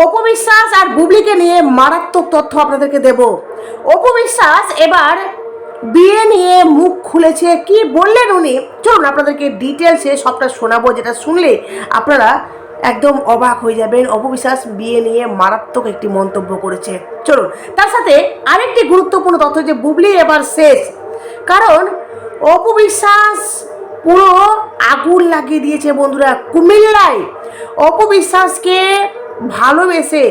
অপু বিশ্বাস আর বুবলিকে নিয়ে মারাত্মক তথ্য আপনাদেরকে দেব। অপু বিশ্বাস এবার বিয়ে নিয়ে মুখ খুলেছে, কি বললেন উনি, চলুন আপনাদেরকে ডিটেলসে সবটা শোনাবো, যেটা শুনলে আপনারা একদম অবাক হয়ে যাবেন। অপু বিশ্বাস বিয়ে নিয়ে মারাত্মক একটি মন্তব্য করেছে। চলুন, তার সাথে আরেকটি গুরুত্বপূর্ণ তথ্য যে বুবলি এবার শেষ, কারণ অপু বিশ্বাস পুরো আগুন লাগিয়ে দিয়েছে বন্ধুরা কুমিল্লায়। অপু বিশ্বাসকে ভালোবেসে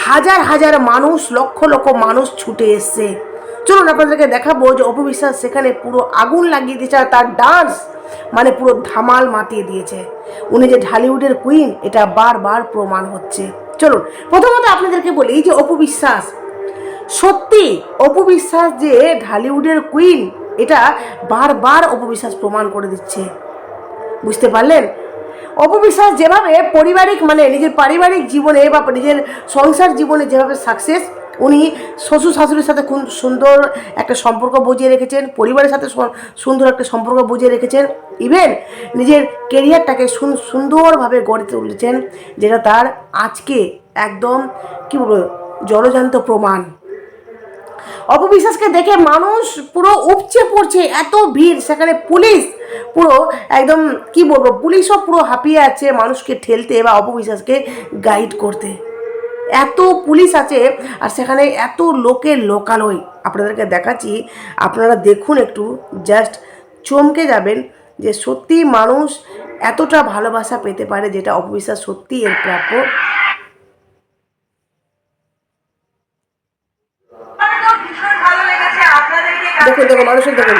হাজার হাজার মানুষ, লক্ষ লক্ষ মানুষ ছুটে এসছে। চলুন আপনাদেরকে দেখাবো যে অপু বিশ্বাস সেখানে পুরো আগুন লাগিয়ে দিয়েছে, আর তার ডান্স মানে পুরো ধামাল মাতিয়ে দিয়েছে। উনি যে ঢালিউডের কুইন এটা বারবার প্রমাণ হচ্ছে। চলুন প্রথমত আপনাদেরকে বলি যে অপু বিশ্বাস, সত্যি অপু বিশ্বাস যে ঢালিউডের কুইন এটা বারবার অপু বিশ্বাস প্রমাণ করে দিচ্ছে। বুঝতে পারলেন? অপু বিশ্বাস যেভাবে পারিবারিক মানে নিজের পারিবারিক জীবনে বা নিজের সংসার জীবনে যেভাবে সাকসেস, উনি শ্বশুর শাশুড়ির সাথে খুব সুন্দর একটা সম্পর্ক বজিয়ে রেখেছেন, পরিবারের সাথে সুন্দর একটা সম্পর্ক বজিয়ে রেখেছেন, ইভেন নিজের কেরিয়ারটাকে সুন্দরভাবে গড়ে তুলেছেন, যেটা তার আজকে একদম কী বলবো জলজান্ত প্রমাণ। অপু বিশ্বাসকে দেখে মানুষ পুরো উপচে পড়ছে, এত ভিড়, সেখানে পুলিশ পুরো একদম কি বলবো, পুলিশও পুরো হাঁপিয়ে আছে মানুষকে ঠেলতে বা অপু বিশ্বাসকে গাইড করতে। এত পুলিশ আছে আর সেখানে এত লোকের লোকালয় আপনাদেরকে দেখাচ্ছি, আপনারা দেখুন একটু, জাস্ট চমকে যাবেন যে সত্যি মানুষ এতটা ভালোবাসা পেতে পারে, যেটা অপু বিশ্বাস সত্যি এর প্রাপ্য। দেখুন দেখুন মানুষের দেখুন,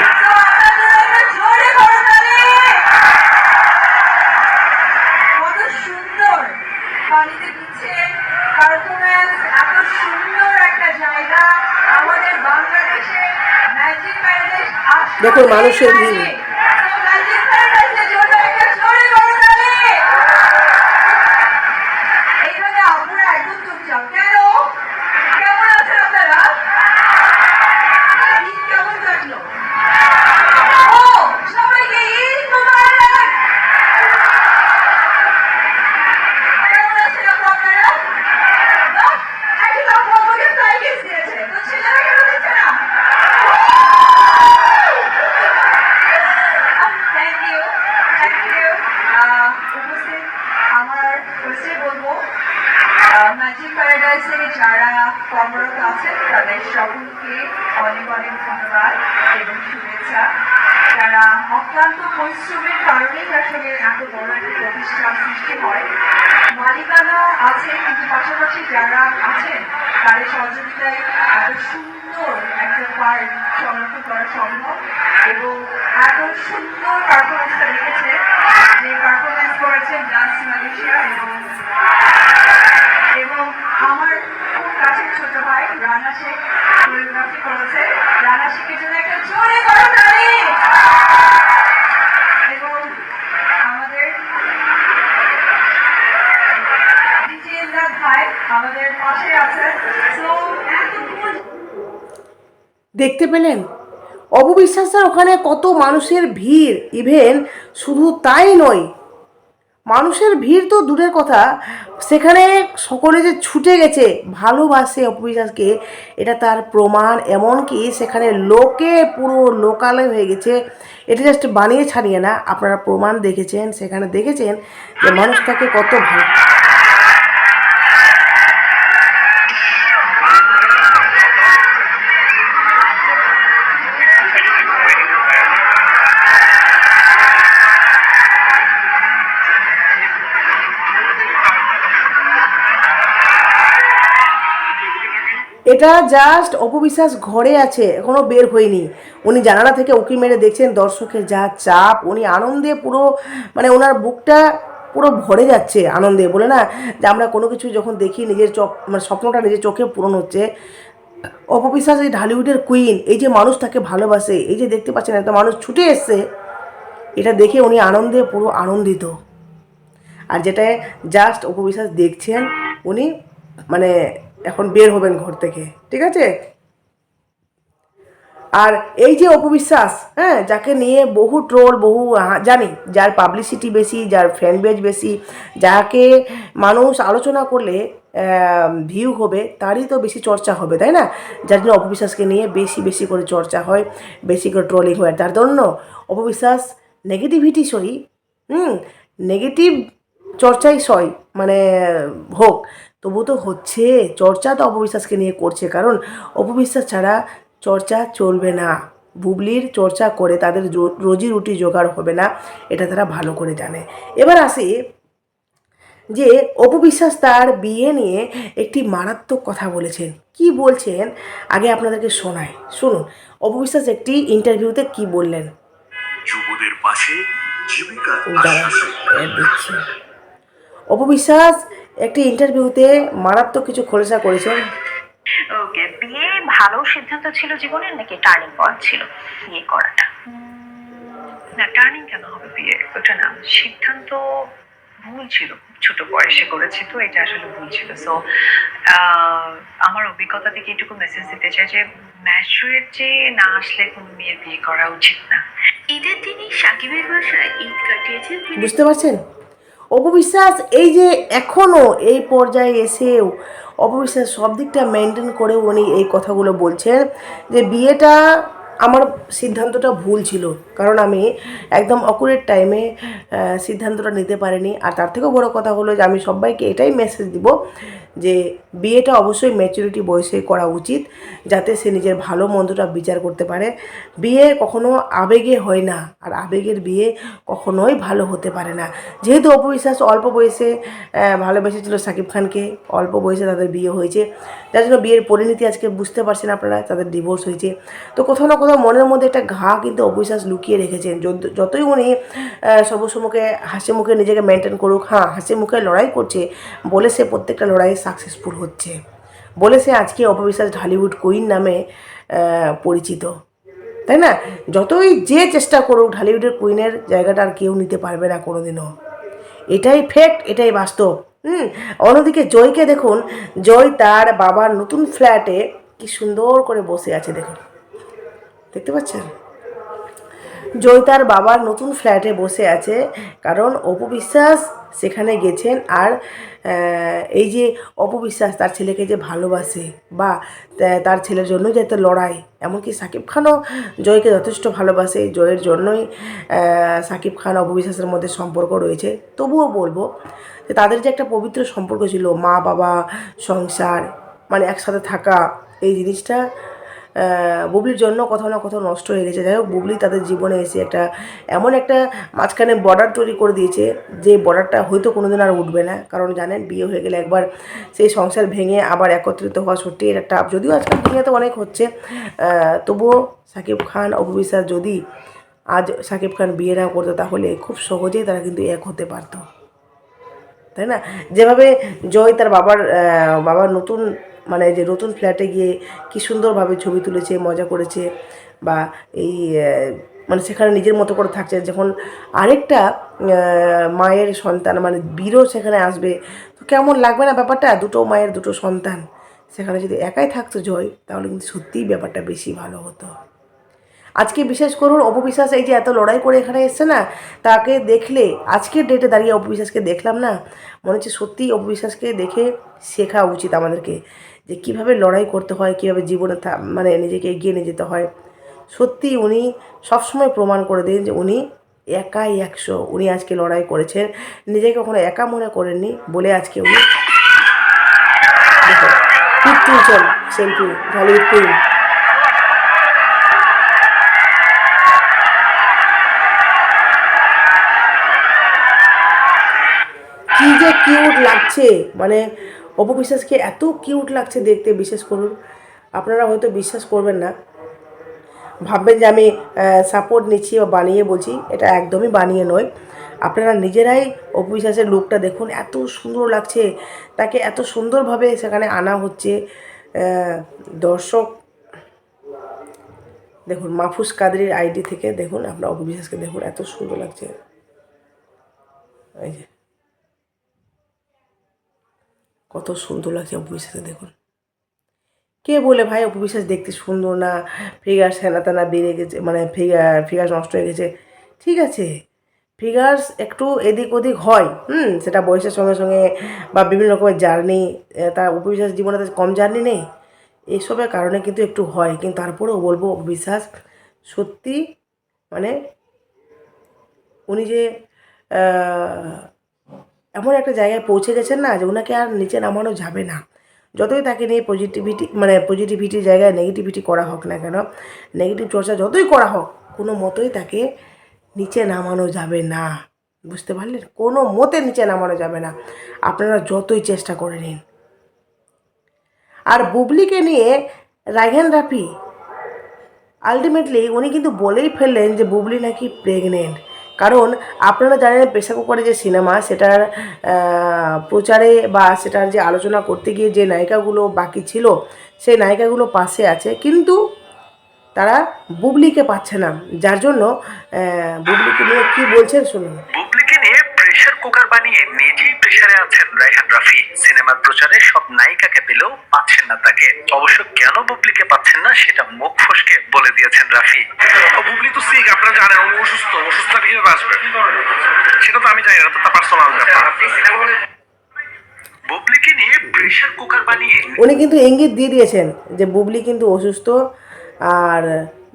দেখুন মানুষের ভিড়। ম্যাজিক প্যারাডাইসে যারা কর্মরত আছেন তাদের সকলকে অনেক অনেক ধন্যবাদ এবং শুভেচ্ছা। যারা অক্লান্ত পরিশ্রমের কারণেই আসলে এত বড় একটা প্রতিষ্ঠান সৃষ্টি হয়। মালিকানা আছে কিন্তু পাশাপাশি যারা আছেন তাদের সহযোগিতায় এত সুন্দর একটা পার্ট সংরক্ষণ করা সম্ভব এবং এত সুন্দর পারফরমেন্সটা রেখেছে, যে পারফরমেন্স করেছেন ডান্স মালয়েশিয়া এবং আমার খুব কাছের ছোট ভাই রানা শেখ কোরিওগ্রাফি করেছে। রানা শেখের জন্য একটা জোরে করতালি। এবং আমাদের ডিজিএল ভাই আমাদের পাশে আছে। তো দেখতে পেলেন অপু বিশ্বাসের ওখানে কত মানুষের ভিড়, ইভেন শুধু তাই নয়, মানুষের ভিড় তো দূরের কথা, সেখানে সকলে যে ছুটে গেছে ভালোবাসে অপু বিশ্বাসকে, এটা তার প্রমাণ। এমনকি সেখানে লোকে পুরো লোকালয় হয়ে গেছে। এটা জাস্ট বানিয়ে ছাড়িয়ে না, আপনারা প্রমাণ দেখেছেন, সেখানে দেখেছেন যে মানুষ তাকে কত ভালো। এটা জাস্ট অপু বিশ্বাস ঘরে আছে, এখনও বের হয়নি। উনি জানালা থেকে উঁকি মেরে দেখছেন দর্শকের যা চাপ, উনি আনন্দে পুরো মানে ওনার বুকটা পুরো ভরে যাচ্ছে আনন্দে। বলে না যে আমরা কোনো কিছু যখন দেখি নিজের মানে স্বপ্নটা নিজের চোখে পূরণ হচ্ছে। অপু বিশ্বাস এই ঢালিউডের কুইন, এই যে মানুষ তাকে ভালোবাসে, এই যে দেখতে পাচ্ছেন এত মানুষ ছুটে এসছে, এটা দেখে উনি আনন্দে পুরো আনন্দিত। আর যেটা জাস্ট অপু বিশ্বাস দেখছেন, উনি মানে এখন বের হবেন ঘর থেকে, ঠিক আছে? আর এই যে অপবিশ্বাস, হ্যাঁ, যাকে নিয়ে বহু ট্রোল, বহু জানি, যার পাবলিসিটি বেশি, যার ফ্যান বেজ বেশি, যাকে মানুষ আলোচনা করলে ভিউ হবে, তারই তো বেশি চর্চা হবে, তাই না? যার জন্য অপবিশ্বাসকে নিয়ে বেশি বেশি করে চর্চা হয়, বেশি করে ট্রোলিং হয়। তার জন্য অপবিশ্বাস নেগেটিভিটি সই, নেগেটিভ চর্চাই সয়, মানে হোক, তবু তো হচ্ছে চর্চা, তো অপবিশ্বাসকে নিয়ে করছে, কারণ অপবিশ্বাস ছাড়া চর্চা চলবে না। বুবলির চর্চা করে তাদের রোজি রুটি জোগাড় হবে না, এটা তারা ভালো করে জানে। এবার আসি যে অপবিশ্বাস তার বিয়ে নিয়ে একটি মারাত্মক কথা বলেছেন। কি বলছেন আগে আপনাদেরকে শোনায়, শুনুন অপবিশ্বাস একটি ইন্টারভিউতে কি বললেন। যুবদের পাশে জীবিকার দিচ্ছি। অপবিশ্বাস একটি ইন্টারভিউতে মারাত্মক কিছু খোলসা করেছেন। ওকে, বিয়ে ভালো সিদ্ধান্ত ছিল জীবনের নাকি টার্নিং পয়েন্ট ছিল বিয়ে করাটা? না, টার্নিং কেন হবে, বিয়ে ওটা না, সিদ্ধান্ত ভুল ছিল, ছোট বয়সে করেছি তো এটা আসলে ভুল ছিল। সো আমার অভিজ্ঞতা থেকে এটুকু মেসেজ দিতে চাই যে ম্যাচুরিটি না আসলে কোনো মেয়ের বিয়ে করা উচিত না। ঈদের দিনই সাকিবের বাসায় ঈদ কাটিয়েছেন, বুঝতে পারছেন? অপবিশ্বাস এই যে এখনও এই পর্যায়ে এসেও অপবিশ্বাস সব দিকটা মেনটেন করেও উনি এই কথাগুলো বলছেন যে বিয়েটা আমার সিদ্ধান্তটা ভুল ছিল, কারণ আমি একদম অকুরেট টাইমে সিদ্ধান্তটা নিতে পারিনি। আর তার থেকেও বড় কথা হলো যে আমি সবাইকে এটাই মেসেজ দিব যে বিয়েটা অবশ্যই ম্যাচুরিটি বয়সে করা উচিত, যাতে সে নিজের ভালো মন্দটা বিচার করতে পারে। বিয়ে কখনো আবেগে হয় না, আর আবেগের বিয়ে কখনোই ভালো হতে পারে না। যেহেতু অপবিশ্বাস অল্প বয়সে ভালোবেসেছিল সাকিব খানকে, অল্প বয়সে তাদের বিয়ে হয়েছে, যার জন্য বিয়ের পরিণতি আজকে বুঝতে পারছেন আপনারা, তাদের ডিভোর্স হয়েছে। তো কোথাও না কোথাও মনের মধ্যে একটা ঘা কিন্তু অপবিশ্বাস লুকিয়ে রেখেছেন। যতই উনি সবুজ মুখে হাসি মুখে নিজেকে মেনটেন করুক, হ্যাঁ হাসি মুখে লড়াই করছে বলে সে প্রত্যেকটা লড়াইয়ে সাকসেসফুল হচ্ছে, বলে সে আজকে অপবিশ্বাস ঢালিউড কুইন নামে পরিচিত, তাই না? যতই যে চেষ্টা করুক ঢালিউডের কুইনের জায়গাটা আর কেউ নিতে পারবে না কোনোদিনও, এটাই ফ্যাক্ট, এটাই বাস্তব। অন্যদিকে জয়কে দেখুন, জয় তার বাবার নতুন ফ্ল্যাটে কি সুন্দর করে বসে আছে, দেখুন, দেখতে পাচ্ছেন? জয় তার বাবার নতুন ফ্ল্যাটে বসে আছে, কারণ অপবিশ্বাস সেখানে গেছেন। আর এই যে অপবিশ্বাস তার ছেলেকে যে ভালোবাসে, বা তার ছেলের জন্যই যে এত লড়াই, এমনকি সাকিব খানও জয়কে যথেষ্ট ভালোবাসে, জয়ের জন্যই সাকিব খান অপবিশ্বাসের মধ্যে সম্পর্ক রয়েছে। তবুও বলবো যে তাদের যে একটা পবিত্র সম্পর্ক ছিল, মা বাবা সংসার, মানে একসাথে থাকা, এই জিনিসটা বুবলির জন্য কোথাও না কোথাও নষ্ট হয়ে গেছে। যাই হোক, বুবলি তাদের জীবনে এসে একটা এমন একটা মাঝখানে বর্ডার তৈরি করে দিয়েছে, যে বর্ডারটা হয়তো কোনোদিন আর উঠবে না। কারণ জানেন, বিয়ে হয়ে গেলে একবার সেই সংসার ভেঙে আবার একত্রিত হওয়া সত্যি এটা টাফ। যদিও আজকাল দুনিয়াতে অনেক হচ্ছে, তবুও সাকিব খান অপবিশ্বাস যদি আজ সাকিব খান বিয়ে না করতো, তাহলে খুব সহজেই তারা কিন্তু এক হতে পারতো, তাই না? যেভাবে জয় তার বাবার নতুন, মানে যে নতুন ফ্ল্যাটে গিয়ে কি সুন্দরভাবে ছবি তুলেছে, মজা করেছে, বা এই মানে সেখানে নিজের মতো করে থাকছে। যখন আরেকটা মায়ের সন্তান, মানে বীরও সেখানে আসবে, তো কেমন লাগবে না ব্যাপারটা? দুটো মায়ের দুটো সন্তান সেখানে যদি একাই থাকতো জয়, তাহলে কিন্তু সত্যিই ব্যাপারটা বেশি ভালো হতো। আজকে বিশেষ করুন অপবিশ্বাস এই যে এত লড়াই করে এখানে এসছে না, তাকে দেখলে আজকের ডেটে দাঁড়িয়ে অপবিশ্বাসকে দেখলাম না, মনে হচ্ছে সত্যিই অপবিশ্বাসকে দেখে শেখা উচিত আমাদেরকে, যে কীভাবে লড়াই করতে হয়, কীভাবে জীবনে মানে নিজেকে এগিয়ে নিয়ে যেতে হয়। সত্যি উনি সবসময় প্রমাণ করে দেন যে উনি একাই 100। উনি আজকে লড়াই করেছেন, নিজেকে কখনো একা মনে করেননি বলে আজকে উনি দেখো পিক তুলছেন, সেলফি, ঢালিউড কুইন। কী যে কিউট লাগছে, মানে অপবিশ্বাসকে এত কিউট লাগছে দেখতে। বিশেষ করুন, আপনারা হয়তো বিশ্বাস করবেন না, ভাববেন যে আমি সাপোর্ট নিচ্ছি বা বানিয়ে বলছি, এটা একদমই বানিয়ে নয়। আপনারা নিজেরাই অপবিশ্বাসের লুকটা দেখুন, এত সুন্দর লাগছে, তাকে এত সুন্দরভাবে সেখানে আনা হচ্ছে। দর্শক দেখুন, মাহফুজ কাদরির আইডি থেকে দেখুন, আপনার অপবিশ্বাসকে দেখুন, এত সুন্দর লাগছে। এই যে কত সুন্দর লাগছে অপবিশ্বাসকে দেখুন, কে বলে ভাই অপু বিশ্বাস দেখতে সুন্দর না, ফিগার সেনা তেনা বেড়ে গেছে, মানে ফিগার নষ্ট হয়ে গেছে। ঠিক আছে, ফিগার্স একটু এদিক ওদিক হয়, সেটা বয়সের সঙ্গে সঙ্গে বা বিভিন্ন রকমের জার্নি, তার অপু বিশ্বাস জীবনে তো কম জার্নি নেই, এইসবের কারণে কিন্তু একটু হয়। কিন্তু তারপরেও বলবো অপু বিশ্বাস সত্যি মানে উনি যে এমন একটা জায়গায় পৌঁছে গেছেন না, যে ওনাকে আর নিচে নামানো যাবে না। যতই তাকে নিয়ে পজিটিভিটি জায়গায় নেগেটিভিটি করা হোক না কেন, নেগেটিভ চর্চা যতই করা হোক, কোনো মতোই তাকে নিচে নামানো যাবে না। বুঝতে পারলেন? কোনো মতে নিচে নামানো যাবে না, আপনারা যতই চেষ্টা করে নিন। আর বুবলিকে নিয়ে রায়হান রাফি আলটিমেটলি উনি কিন্তু বলেই ফেললেন যে বুবলি নাকি প্রেগনেন্ট। কারণ আপনারা জানেন প্রেসার কুকারে যে সিনেমা, সেটার প্রচারে বা সেটার যে আলোচনা করতে গিয়ে যে নায়িকাগুলো বাকি ছিল, সেই নায়িকাগুলো পাশে আছে, কিন্তু তারা বুবলিকে পাচ্ছে না। যার জন্য বুবলিকে নিয়ে কী বলছেন শুনুন। বুবলিকে নিয়ে প্রেসার কুকার বানিয়ে নিজেই প্রেসারে আছেন রায়হান রাফি। সিনেমার প্রচারে সব নায়িকাকে পেলেও পাচ্ছেন না তাকে। অবশ্য কেন বুবলিকে পাচ্ছেন না সেটা মুখ ফসকে বলে দিয়েছেন রাফি। বুবলি তো সিক, আপনারা জানেন উনি অসুস্থ কিভাবে আসবে সেটা তো আমি জানি না, তো তার পার্সোনাল ব্যাপার। বুবলিকে নিয়ে প্রেসার কুকার বানিয়ে উনি কিন্তু ইঙ্গিত দিয়ে দিয়েছেন যে বুবলি কিন্তু অসুস্থ। আর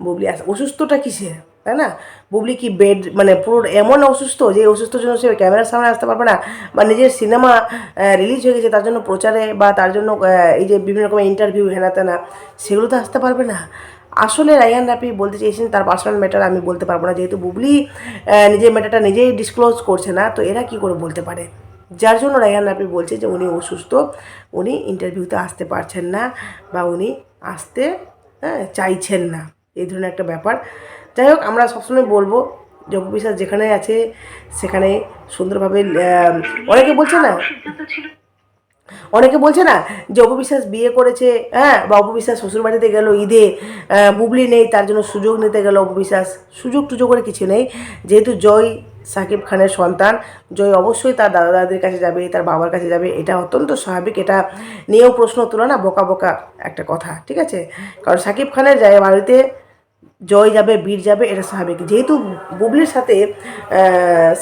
বুবলি অসুস্থটা কিসে, তাই না? বুবলি কি বেড মানে পুরো এমন অসুস্থ যে অসুস্থর জন্য সে ক্যামেরার সামনে আসতে পারবে না, বা নিজের সিনেমা রিলিজ হয়ে গেছে তার জন্য প্রচারে বা তার জন্য এই যে বিভিন্ন রকমের ইন্টারভিউ হেনা তেনা, সেগুলো তো আসতে পারবে না। আসলে রায়হান রাফি বলতে চেয়েছেন তার পার্সোনাল ম্যাটার আমি বলতে পারবো না, যেহেতু বুবলি নিজের ম্যাটারটা নিজেই ডিসক্লোজ করছে না, তো এরা কি করে বলতে পারে। যার জন্য রায়হান রাফি বলছে যে উনি অসুস্থ, উনি ইন্টারভিউতে আসতে পারছেন না, বা উনি আসতে চাইছেন না, এই ধরনের একটা ব্যাপার। যাই হোক, আমরা সবসময় বলবো যে অপু বিশ্বাস যেখানে আছে সেখানে সুন্দরভাবে অনেকে বলছে না যে অপু বিশ্বাস বিয়ে করেছে, বা অপু বিশ্বাস শ্বশুরবাড়িতে গেল ঈদে, বুবলি নেই তার জন্য সুযোগ নিতে গেল অপু বিশ্বাস। সুযোগ করে কিছু নেই, যেহেতু জয় সাকিব খানের সন্তান, জয় অবশ্যই তার দাদা দাদির কাছে যাবে, তার বাবার কাছে যাবে, এটা অত্যন্ত স্বাভাবিক। এটা নিয়েও প্রশ্ন তোলা না বোকা একটা কথা, ঠিক আছে? কারণ সাকিব খানের বাড়িতে জয় যাবে, বীর যাবে, এটা স্বাভাবিক। যেহেতু বুবলির সাথে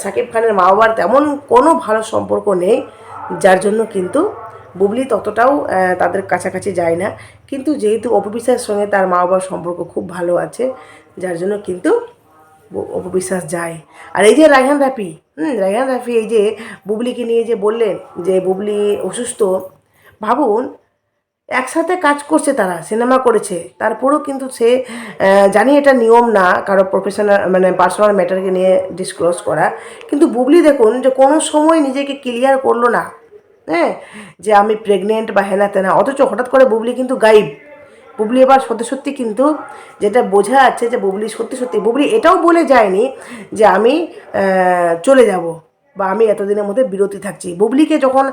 সাকিব খানের মা বাবার তেমন কোনো ভালো সম্পর্ক নেই, যার জন্য কিন্তু বুবলি ততটাও তাদের কাছাকাছি যায় না। কিন্তু যেহেতু অপু বিশ্বাসের সঙ্গে তার মা বাবার সম্পর্ক খুব ভালো আছে, যার জন্য কিন্তু অপু বিশ্বাস যায়। আর এই যে রায়হান রাফি এই যে বুবলিকে নিয়ে যে বললেন যে বুবলি অসুস্থ, ভাবুন একসাথে কাজ করছে, তারা সিনেমা করেছে, তারপরেও কিন্তু সে জানি এটা নিয়ম না কারো প্রফেশনাল মানে পার্সোনাল ম্যাটারকে নিয়ে ডিসক্লোজ করা, কিন্তু বুবলি দেখুন যে কোনো সময় নিজেকে ক্লিয়ার করলো না, যে আমি প্রেগনেন্ট বা হেনা তেনা, অথচ হঠাৎ করে বুবলি কিন্তু গায়েব। বুবলি এবার সত্যি কিন্তু যেটা বোঝা যাচ্ছে যে বুবলি সত্যি বুবলি এটাও বলে যায়নি যে আমি চলে যাব বা আমি এতদিনের মধ্যে বিরতি থাকছি। বুবলিকে যখন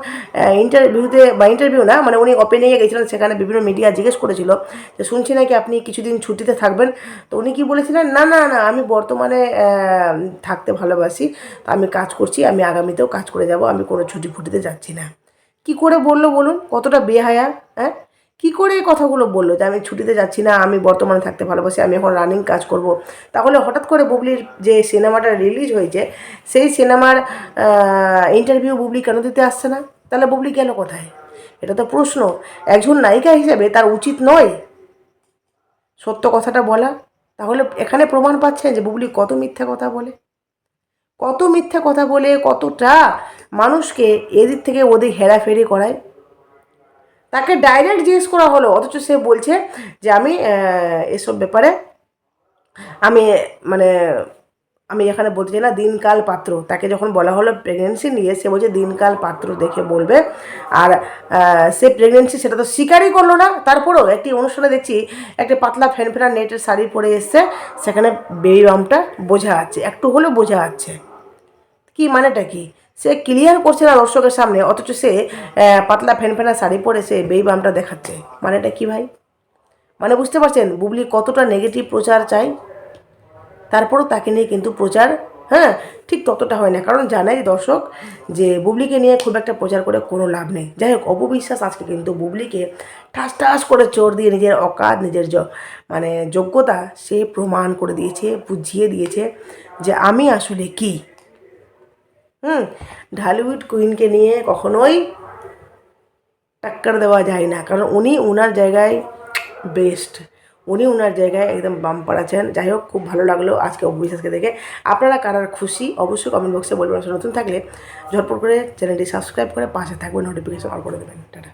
ইন্টারভিউ না মানে উনি ওপেনিংয়ে গেছিলেন, সেখানে বিভিন্ন মিডিয়া জিজ্ঞেস করেছিল যে শুনছি নাকি আপনি কিছুদিন ছুটিতে থাকবেন, তো উনি কি বলেছিলেন, না আমি বর্তমানে থাকতে ভালোবাসি, তো আমি কাজ করছি, আমি আগামীতেও কাজ করে যাব, আমি কোনো ছুটি ফুটিতে যাচ্ছি না। কি করে বললো বলুন, কতটা বেহায়া, কী করে এই কথাগুলো বললো যে আমি ছুটিতে যাচ্ছি না, আমি বর্তমানে থাকতে ভালোবাসি, আমি এখন রানিং কাজ করব। তাহলে হঠাৎ করে বুবলির যে সিনেমাটা রিলিজ হয়েছে, সেই সিনেমার ইন্টারভিউ বুবলি কেন দিতে আসছে না? তাহলে বুবলি গেল কোথায়? এটা তো প্রশ্ন। একজন নায়িকা হিসেবে তার উচিত নয় সত্য কথাটা বলা? তাহলে এখানে প্রমাণ পাচ্ছেন যে বুবলি কত মিথ্যা কথা বলে কতটা মানুষকে এদিক থেকে ওদিক হেরাফেরি করায়। তাকে ডাইরেক্ট জিজ্ঞেস করা হলো, অথচ সে বলছে যে আমি এসব ব্যাপারে আমি এখানে বলতে চাই না, দিনকাল পাত্র। তাকে যখন বলা হলো প্রেগনেন্সি নিয়ে, সে বলছে দিনকাল পাত্র দেখে বলবে। আর সে প্রেগনেন্সি সেটা তো স্বীকারই করলো না। তারপরেও একটি অনুষ্ঠানে দেখছি একটা পাতলা ফেনফেনা নেটের শাড়ি পরে এসছে, সেখানে বেবি বাম্পটা বোঝা যাচ্ছে, একটু হলেও বোঝা যাচ্ছে। কি মানেটা কি? সে ক্লিয়ার করছে না দর্শকের সামনে, অথচ সে পাতলা ফেনফেনা শাড়ি পরে সে বেবি বাম্পটা দেখাচ্ছে। মানেটা কি ভাই? মানে বুঝতে পারছেন বুবলি কতটা নেগেটিভ প্রচার চাই? তারপরও তাকে নিয়ে কিন্তু প্রচার হ্যাঁ, ঠিক ততটা হয় না, কারণ জানাই দর্শক যে বুবলিকে নিয়ে খুব একটা প্রচার করে কোনো লাভ নেই। যাই হোক, অপবিশ্বাস আজকে কিন্তু বুবলিকে ঠাস ঠাস করে চোর দিয়ে নিজের অকাত, নিজের মানে যোগ্যতা সে প্রমাণ করে দিয়েছে, বুঝিয়ে দিয়েছে যে আমি আসলে কি। ঢালিউড কুইনকে নিয়ে কখনোই টাক্কর দেওয়া যায় না, কারণ উনি ওনার জায়গায় বেস্ট, উনি ওনার জায়গায় একদম বাম্পার আছেন। যাই হোক, খুব ভালো লাগলো আজকে অপবিশ্বাসকে দেখে। আপনারা কারা খুশি অবশ্যই কমেন্ট বক্সে বলবেন। নতুন থাকলে ঝটপট করে চ্যানেলটি সাবস্ক্রাইব করে পাশে থাকবেন, নোটিফিকেশন অন করে দেবেন। টাটা।